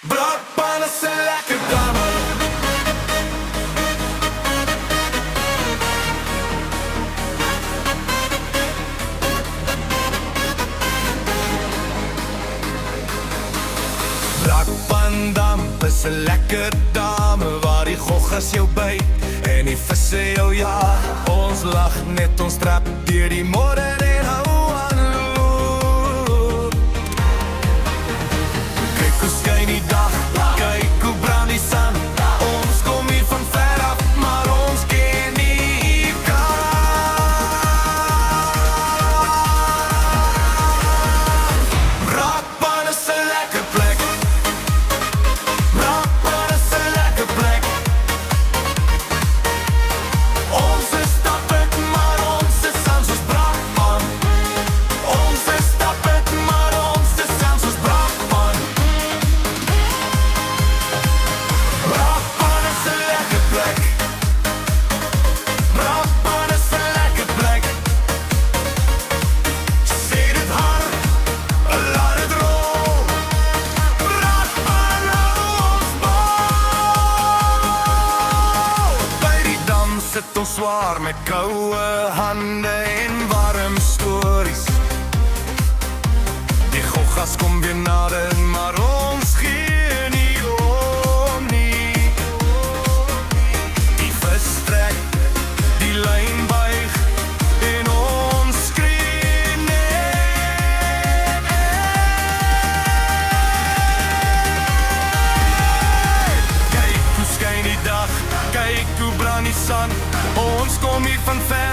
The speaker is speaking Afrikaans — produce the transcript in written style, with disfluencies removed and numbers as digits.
Brakpan is 'n lekker dame. Brakpandam is 'n lekker dame waar die goggas jou byt en die visse jou jaag. Ons lag net, ons trap deur die modder en hou aan loop. Kyk hoe skyn die dag, kyk hoe brand die son. Ons kom hier van ver af, maar ons ken nie kan. Brakpan is 'n lekker plek. Brakpan is 'n lekker plek. Ons is stapend, maar ons is soms soos Brakpan. Ons is stapend, maar ons is soms soos Brakpan. Brakpan is 'n lekker plek. Brakpan is 'n lekker plek. Sê dit hard, laat dit rol. Brakpan hou ons bal. By die dam sit ons swaar met koue hande en warm stories. Die goggas kom weer nader, maar ons gee nie om nie. Die vis trek, die lyn buig en ons skree nee. Kyk hoe skyn die dag, kyk hoe brand die son. Ons kom hier van ver